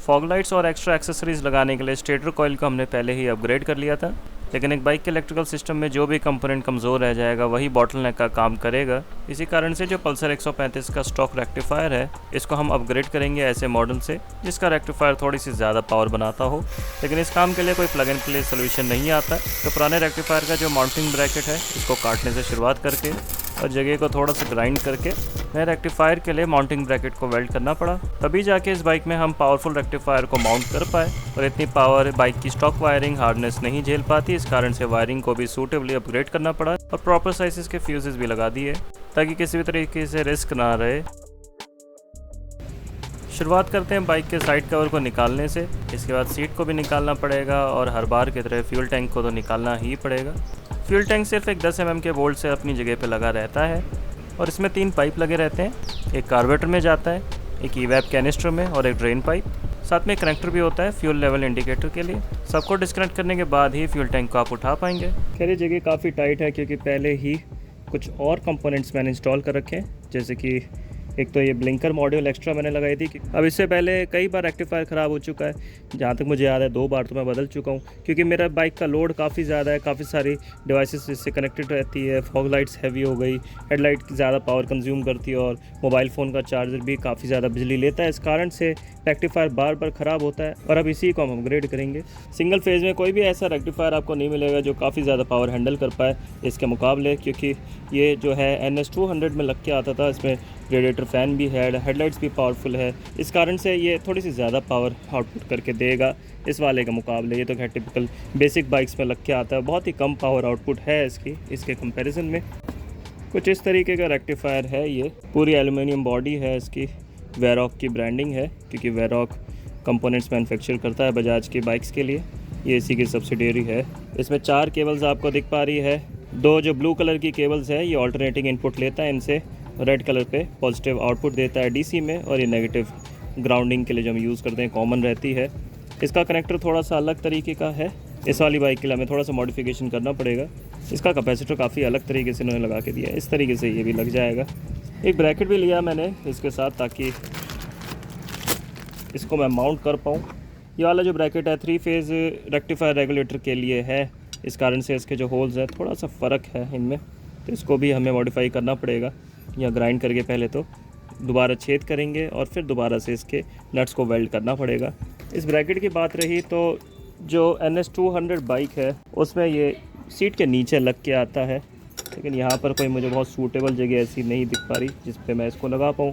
Fog lights और extra accessories लगाने के लिए स्टेटर कॉइल को हमने पहले ही अपग्रेड कर लिया था, लेकिन एक बाइक के इलेक्ट्रिकल सिस्टम में जो भी कंपोनेंट कमज़ोर रह जाएगा वही बॉटलनेक का काम करेगा। इसी कारण से जो पल्सर 135 का स्टॉक रेक्टिफायर है, इसको हम अपग्रेड करेंगे ऐसे मॉडल से जिसका रेक्टिफायर थोड़ी सी ज़्यादा पावर बनाता हो। लेकिन इस काम के लिए कोई प्लग एंड प्ले सोल्यूशन नहीं आता, तो पुराने रेक्टिफायर का जो माउंटिंग ब्रैकेट है इसको काटने से शुरुआत करके और जगह को थोड़ा सा ग्राइंड करके नए रेक्टिफायर के लिए माउंटिंग ब्रैकेट को वेल्ड करना पड़ा। तभी जाके इस बाइक में हम पावरफुल रेक्टिफायर को माउंट कर पाए, और इतनी पावर बाइक की स्टॉक वायरिंग हार्डनेस नहीं झेल पाती, इस कारण से वायरिंग को भी सूटेबली अपग्रेड करना पड़ा और प्रॉपर साइजेस के फ्यूजेस भी लगा दिए ताकि किसी भी तरीके से रिस्क ना रहे। शुरुआत करते हैं बाइक के साइड कवर को निकालने से। इसके बाद सीट को भी निकालना पड़ेगा और हर बार की तरह फ्यूल टैंक को तो निकालना ही पड़ेगा। फ्यूल टैंक सिर्फ एक 10 mm के बोल्ट से अपनी जगह पे लगा रहता है और इसमें 3 पाइप लगे रहते हैं। एक कार्बोरेटर में जाता है, एक ईवैप कैनिस्टर में और एक ड्रेन पाइप। साथ में कनेक्टर भी होता है फ्यूल लेवल इंडिकेटर के लिए। सबको डिस्कनेक्ट करने के बाद ही फ्यूल टैंक को आप उठा पाएंगे। खैर ये जगह काफ़ी टाइट है क्योंकि पहले ही कुछ और कंपोनेंट्स मैंने इंस्टॉल कर रखे हैं, जैसे कि एक तो ये ब्लिंकर मॉड्यूल एक्स्ट्रा मैंने लगाई थी। अब इससे पहले कई बार रेक्टिफायर ख़राब हो चुका है, जहाँ तक मुझे याद है 2 बार तो मैं बदल चुका हूँ, क्योंकि मेरा बाइक का लोड काफ़ी ज़्यादा है, काफ़ी सारी डिवाइसेस इससे कनेक्टेड रहती है। फॉग लाइट्स हैवी हो गई, हेडलाइट ज़्यादा पावर कंज्यूम करती है और मोबाइल फ़ोन का चार्जर भी काफ़ी ज़्यादा बिजली लेता है। इस कारण से रेक्टिफायर बार बार ख़राब होता है और अब इसी को हम अपग्रेड करेंगे। सिंगल फेज़ में कोई भी ऐसा रेक्टिफायर आपको नहीं मिलेगा जो काफ़ी ज़्यादा पावर हैंडल कर पाए इसके मुकाबले, क्योंकि ये जो है NS200 में लग के आता था। इसमें रेडिएटर फ़ैन भी है, हेडलाइट्स भी पावरफुल है, इस कारण से ये थोड़ी सी ज़्यादा पावर आउटपुट करके देगा इस वाले के मुकाबले। ये तो खैर टिपिकल बेसिक बाइक्स में लग के आता है, बहुत ही कम पावर आउटपुट है इसके कंपैरिजन में। कुछ इस तरीके का रेक्टिफायर है। ये पूरी एल्युमिनियम बॉडी है, इसकी वेरॉक की ब्रांडिंग है, क्योंकि वेरॉक कंपोनेंट्स मैन्युफैक्चर करता है बजाज की बाइक्स के लिए। ये इसी की सब्सिडियरी है। इसमें 4 केबल्स आपको दिख पा रही है। 2 जो ब्लू कलर की केबल्स है ये ऑल्टरनेटिंग इनपुट लेता है इनसे, रेड कलर पे पॉजिटिव आउटपुट देता है DC में, और ये नेगेटिव ग्राउंडिंग के लिए जो हम यूज़ करते हैं कॉमन रहती है। इसका कनेक्टर थोड़ा सा अलग तरीके का है, इस वाली बाइक के लिए हमें थोड़ा सा मॉडिफिकेशन करना पड़ेगा। इसका कैपेसिटर काफ़ी अलग तरीके से इन्होंने लगा के दिया है, इस तरीके से ये भी लग जाएगा। एक ब्रैकेट भी लिया मैंने इसके साथ ताकि इसको मैं माउंट कर पाऊँ। ये वाला जो ब्रैकेट है 3 फेज़ रेक्टिफायर रेगुलेटर के लिए है, इस कारण से इसके जो होल्स हैं थोड़ा सा फ़र्क है इनमें, तो इसको भी हमें मॉडिफाई करना पड़ेगा या ग्राइंड करके पहले तो दोबारा छेद करेंगे और फिर दोबारा से इसके नट्स को वेल्ड करना पड़ेगा। इस ब्रैकेट की बात रही तो जो NS200 बाइक है उसमें ये सीट के नीचे लग के आता है, लेकिन यहाँ पर कोई मुझे बहुत सूटेबल जगह ऐसी नहीं दिख पा रही जिस पे मैं इसको लगा पाऊँ।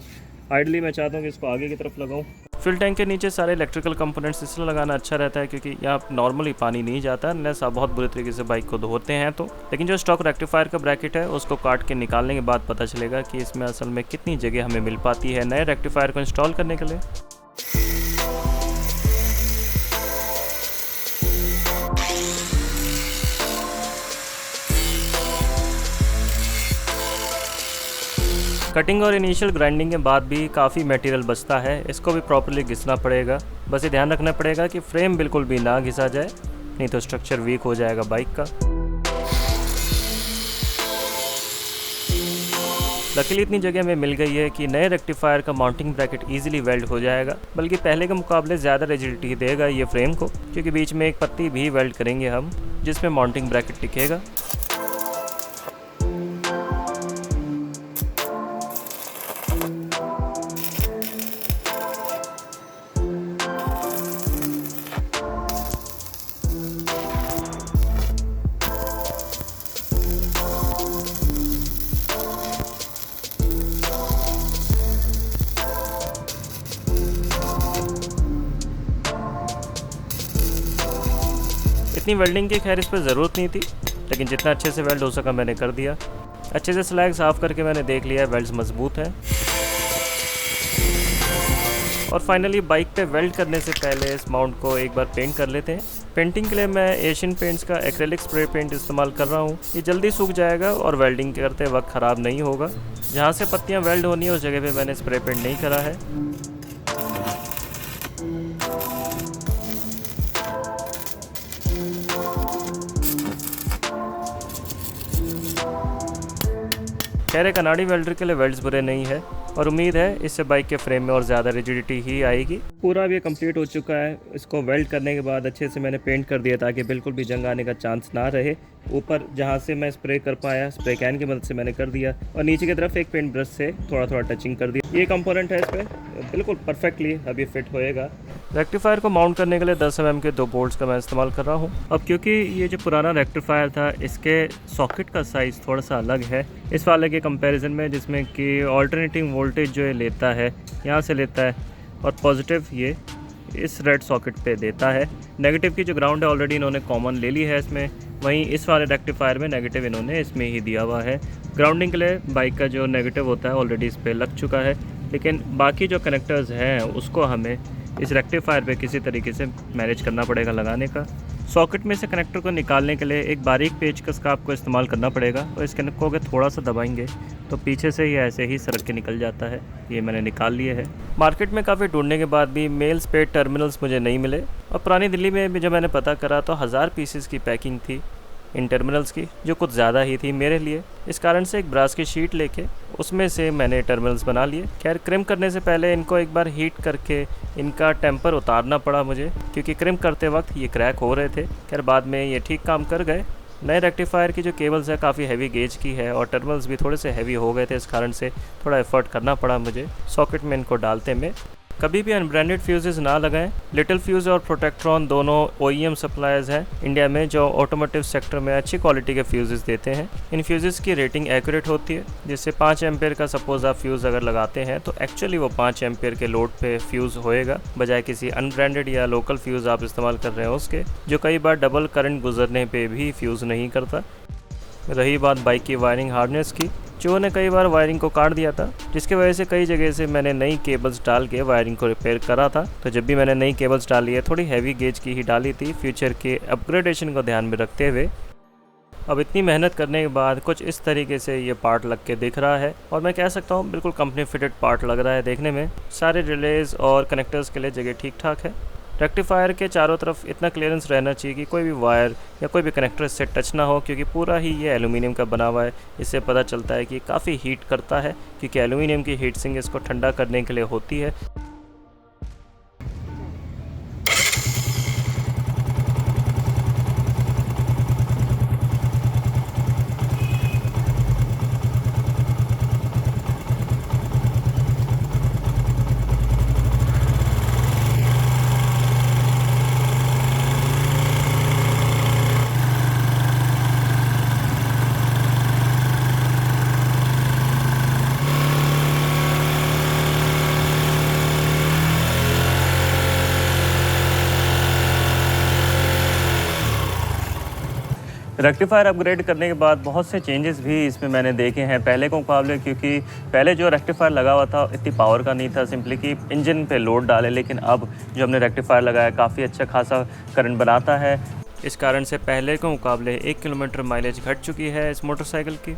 आइडली मैं चाहता हूँ कि इसको आगे की तरफ लगाऊँ। फ्यूल टैंक के नीचे सारे इलेक्ट्रिकल कंपोनेंट्स इसलिए लगाना अच्छा रहता है क्योंकि यहाँ नॉर्मली पानी नहीं जाता अनलेस आप बहुत बुरे तरीके से बाइक को धोते हैं तो। लेकिन जो स्टॉक रेक्टिफायर का ब्रैकेट है उसको काट के निकालने के बाद पता चलेगा कि इसमें असल में कितनी जगह हमें मिल पाती है नए रेक्टिफायर को इंस्टॉल करने के लिए। कटिंग और इनिशियल ग्राइंडिंग के बाद भी काफ़ी मटेरियल बचता है, इसको भी प्रॉपर्ली घिसना पड़ेगा। बस ये ध्यान रखना पड़ेगा कि फ्रेम बिल्कुल भी ना घिसा जाए, नहीं तो स्ट्रक्चर वीक हो जाएगा बाइक का। लकीली इतनी जगह में मिल गई है कि नए रेक्टिफायर का माउंटिंग ब्रैकेट इजीली वेल्ड हो जाएगा, बल्कि पहले के मुकाबले ज़्यादा रिजिडिटी देगा ये फ्रेम को, क्योंकि बीच में एक पत्ती भी वेल्ड करेंगे हम जिसमें माउंटिंग ब्रैकेट टिकेगा। इतनी वेल्डिंग की खैर इस पर ज़रूरत नहीं थी, लेकिन जितना अच्छे से वेल्ड हो सका मैंने कर दिया। अच्छे से स्लैग साफ़ करके मैंने देख लिया है वेल्ड्स मजबूत हैं। और फाइनली बाइक पे वेल्ड करने से पहले इस माउंट को एक बार पेंट कर लेते हैं। पेंटिंग के लिए मैं एशियन पेंट्स का एक्रेलिक स्प्रे पेंट इस्तेमाल कर रहा हूँ। ये जल्दी सूख जाएगा और वेल्डिंग करते वक्त ख़राब नहीं होगा। जहाँ से पत्तियाँ वेल्ड होनी है उस जगह पे मैंने स्प्रे पेंट नहीं करा है। खैर एक अनाड़ी वेल्डर के लिए वेल्ड्स बुरे नहीं है, और उम्मीद है इससे बाइक के फ्रेम में और ज़्यादा रिजिडिटी ही आएगी। पूरा अब ये कंप्लीट हो चुका है। इसको वेल्ड करने के बाद अच्छे से मैंने पेंट कर दिया ताकि बिल्कुल भी जंग आने का चांस ना रहे। ऊपर जहाँ से मैं स्प्रे कर पाया स्प्रे कैन की मदद से मैंने कर दिया, और नीचे की तरफ एक पेंट ब्रश से थोड़ा थोड़ा टचिंग कर दिया। ये कंपोनेंट है इस पर बिल्कुल परफेक्टली अभी फिट होएगा। रेक्टिफायर को माउंट करने के लिए 10 mm के 2 बोल्ट्स का मैं इस्तेमाल कर रहा हूँ। अब क्योंकि ये जो पुराना रेक्टिफायर था इसके सॉकेट का साइज़ थोड़ा सा अलग है इस वाले के कंपैरिजन में, जिसमें कि ऑल्टरनेटिंग वोल्टेज जो ये लेता है यहाँ से लेता है और पॉजिटिव ये इस रेड सॉकेट पे देता है। नेगेटिव की जो ग्राउंड है ऑलरेडी इन्होंने कॉमन ले ली है इसमें, वहीं इस वाले रेक्टिफायर में नेगेटिव इन्होंने इसमें ही दिया हुआ है। ग्राउंडिंग के लिए बाइक का जो नेगेटिव होता है ऑलरेडी इस पर लग चुका है, लेकिन बाकी जो कनेक्टर्स हैं उसको हमें इस रेक्टिफायर पे किसी तरीके से मैनेज करना पड़ेगा लगाने का। सॉकेट में से कनेक्टर को निकालने के लिए एक बारीक पेचकस का आपको इस्तेमाल करना पड़ेगा, और इस कनेक्टर को अगर थोड़ा सा दबाएंगे तो पीछे से ही ऐसे ही सरक के निकल जाता है। ये मैंने निकाल लिए है। मार्केट में काफ़ी ढूंढने के बाद भी मेल स्पेयर टर्मिनल्स मुझे नहीं मिले, और पुरानी दिल्ली में भी जब मैंने पता करा तो 1000 पीसेस की पैकिंग थी इन टर्मिनल्स की, जो कुछ ज़्यादा ही थी मेरे लिए। इस कारण से एक ब्रास की शीट लेके उसमें से मैंने टर्मिनल्स बना लिए। खैर क्रिम करने से पहले इनको एक बार हीट करके इनका टेम्पर उतारना पड़ा मुझे, क्योंकि क्रिम करते वक्त ये क्रैक हो रहे थे। खैर बाद में ये ठीक काम कर गए। नए रेक्टिफायर की जो केबल्स है काफ़ी हैवी गेज की है, और टर्मिनल्स भी थोड़े से हैवी हो गए थे, इस कारण से थोड़ा एफर्ट करना पड़ा मुझे सॉकेट में इनको डालते में। कभी भी अनब्रांडेड फ्यूजेस ना लगाएं। लिटिल फ्यूज और प्रोटेक्ट्रॉन दोनों OEM सप्लायर्स हैं इंडिया में जो ऑटोमोटिव सेक्टर में अच्छी क्वालिटी के फ्यूजेस देते हैं। इन फ्यूजेस की रेटिंग एक्यूरेट होती है, जिससे 5 एम्पेयर का सपोज आप फ्यूज़ अगर लगाते हैं तो एक्चुअली वो 5 एम्पेयर के लोड पे फ्यूज़ होएगा, बजाय किसी अनब्रांडेड या लोकल फ्यूज़ आप इस्तेमाल कर रहे हैं उसके, जो कई बार डबल करंट गुजरने पर भी फ्यूज़ नहीं करता। रही बात बाइक की वायरिंग हार्डनेस की, चूहों ने कई बार वायरिंग को काट दिया था, जिसकी वजह से कई जगह से मैंने नई केबल्स डाल के वायरिंग को रिपेयर करा था। तो जब भी मैंने नई केबल्स डाली है थोड़ी हैवी गेज की ही डाली थी, फ्यूचर के अपग्रेडेशन को ध्यान में रखते हुए। अब इतनी मेहनत करने के बाद कुछ इस तरीके से ये पार्ट लग के दिख रहा है, और मैं कह सकता हूँ बिल्कुल कंपनी फिटेड पार्ट लग रहा है देखने में। सारे रिलेज और कनेक्टर्स के लिए जगह ठीक ठाक है। रेक्टिफायर के चारों तरफ इतना क्लियरेंस रहना चाहिए कि कोई भी वायर या कोई भी कनेक्टर इससे टच ना हो, क्योंकि पूरा ही ये एल्यूमिनियम का बना हुआ है। इससे पता चलता है कि काफ़ी हीट करता है, क्योंकि एल्यूमिनियम की हीट सिंक इसको ठंडा करने के लिए होती है। रेक्टिफायर अपग्रेड करने के बाद बहुत से चेंजेस भी इसमें मैंने देखे हैं पहले के मुकाबले, क्योंकि पहले जो रेक्टिफायर लगा हुआ था इतनी पावर का नहीं था, सिंपली कि इंजन पे लोड डाले। लेकिन अब जो हमने रेक्टिफायर लगाया काफ़ी अच्छा खासा करंट बनाता है। इस कारण से पहले के मुकाबले 1 किलोमीटर माइलेज घट चुकी है इस मोटरसाइकिल की।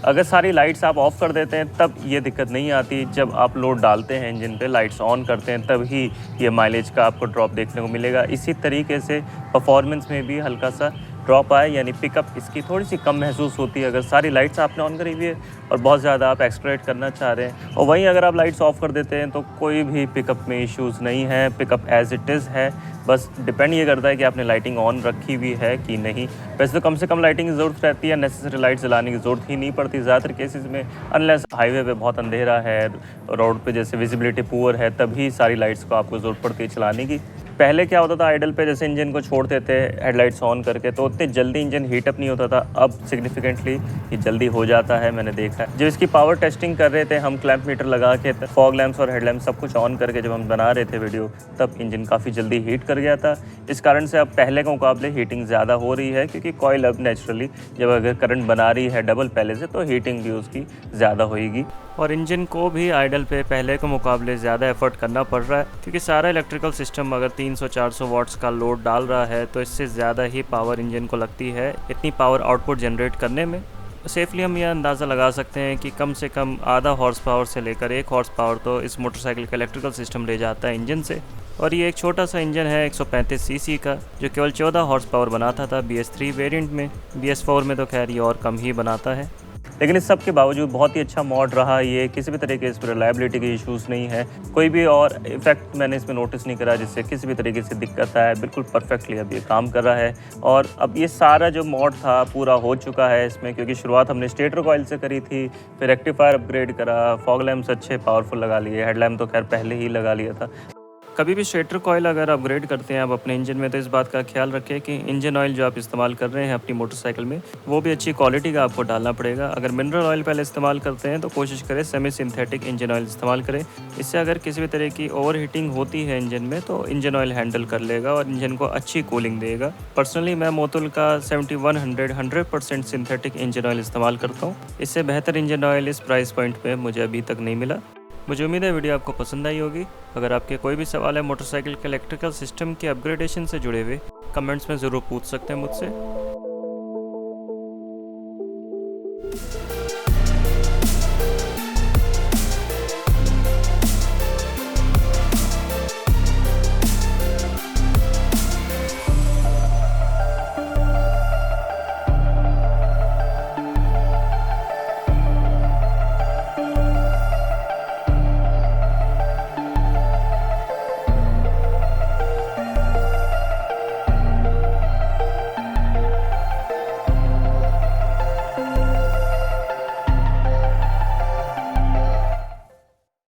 अगर सारी लाइट्स आप ऑफ़ कर देते हैं तब ये दिक्कत नहीं आती। जब आप लोड डालते हैं इंजन पे, लाइट्स ऑन करते हैं, तब ही ये माइलेज का आपको ड्रॉप देखने को मिलेगा। इसी तरीके से परफॉर्मेंस में भी हल्का सा ड्रॉप आए, यानी पिकअप इसकी थोड़ी सी कम महसूस होती है अगर सारी लाइट्स आपने ऑन करी हुई है और बहुत ज़्यादा आप एक्सप्लोरेट करना चाह रहे हैं। और वहीं अगर आप लाइट्स ऑफ कर देते हैं तो कोई भी पिकअप में इश्यूज़ नहीं है, पिकअप एज़ इट इज़ है। बस डिपेंड ये करता है कि आपने लाइटिंग ऑन रखी हुई है कि नहीं। वैसे तो कम से कम लाइटिंग की ज़रूरत रहती है, नेसेसरी लाइट जलाने की ज़रूरत ही नहीं पड़ती ज़्यादातर केसेस में, अनलेस हाईवे पे बहुत अंधेरा है, रोड पे जैसे विजिबिलिटी पुअर है, तभी सारी लाइट्स को आपको ज़रूरत पड़ती है चलाने की। पहले क्या होता था, आइडल पे जैसे इंजन को छोड़ते थे हेडलाइट्स ऑन करके, तो उतने जल्दी इंजन हीटअप नहीं होता था। अब सिग्निफिकेंटली ये जल्दी हो जाता है, मैंने देखा है। जब इसकी पावर टेस्टिंग कर रहे थे हम क्लैंप मीटर लगा के, फॉग लैंप्स और हेडलैम्प सब कुछ ऑन करके जब हम बना रहे थे वीडियो, तब इंजन काफ़ी जल्दी हीट कर गया था। इस कारण से अब पहले के मुकाबले हीटिंग ज़्यादा हो रही है, क्योंकि कॉइल अब नेचुरली जब अगर करंट बना रही है डबल पहले से, तो हीटिंग भी उसकी ज़्यादा होएगी। और इंजन को भी आइडल पे पहले के मुकाबले ज़्यादा एफर्ट करना पड़ रहा है, क्योंकि सारा इलेक्ट्रिकल सिस्टम अगर 300-400 वाट्स का लोड डाल रहा है तो इससे ज़्यादा ही पावर इंजन को लगती है इतनी पावर आउटपुट जनरेट करने में। सेफली हम यह अंदाज़ा लगा सकते हैं कि कम से कम आधा हॉर्स पावर से लेकर 1 हॉर्स पावर तो इस मोटरसाइकिल का इलेक्ट्रिकल सिस्टम ले जाता है इंजन से। और ये एक छोटा सा इंजन है 135 सीसी का, जो केवल 14 हॉर्स पावर बनाता था BS3 वेरिएंट में। BS4 में तो खैर ये और कम ही बनाता है। लेकिन इस सब के बावजूद बहुत ही अच्छा मॉड रहा ये, किसी भी तरीके इस पर रिलायबिलिटी के इश्यूज़ नहीं है, कोई भी और इफेक्ट मैंने इसमें नोटिस नहीं करा जिससे किसी भी तरीके से दिक्कत आए। बिल्कुल परफेक्टली अब ये काम कर रहा है और अब ये सारा जो मॉड था पूरा हो चुका है इसमें, क्योंकि शुरुआत हमने स्टेटर कॉइल से करी थी, फिर रेक्टिफायर अपग्रेड करा, फॉग लैम्प्स अच्छे पावरफुल लगा लिए, हेडलैम्प तो खैर पहले ही लगा लिया था। कभी भी स्टेटर कॉयल अगर अपग्रेड करते हैं आप अपने इंजन में, तो इस बात का ख्याल रखें कि इंजन ऑयल जो आप इस्तेमाल कर रहे हैं अपनी मोटरसाइकिल में वो भी अच्छी क्वालिटी का आपको डालना पड़ेगा। अगर मिनरल ऑयल पहले इस्तेमाल करते हैं तो कोशिश करें सेमी सिंथेटिक इंजन ऑयल इस्तेमाल करें। इससे अगर किसी भी तरह की ओवर हीटिंग होती है इंजन में तो इंजन ऑयल हैंडल कर लेगा और इंजन को अच्छी कूलिंग देगा। पर्सनली मैं मोतुल का 7100 सिंथेटिक इंजन ऑयल इस्तेमाल करता हूँ। इससे बेहतर इंजन ऑयल इस प्राइस पॉइंट पे मुझे अभी तक नहीं मिला। मुझे उम्मीद है वीडियो आपको पसंद आई होगी। अगर आपके कोई भी सवाल है मोटरसाइकिल के इलेक्ट्रिकल सिस्टम के अपग्रेडेशन से जुड़े हुए, कमेंट्स में ज़रूर पूछ सकते हैं मुझसे।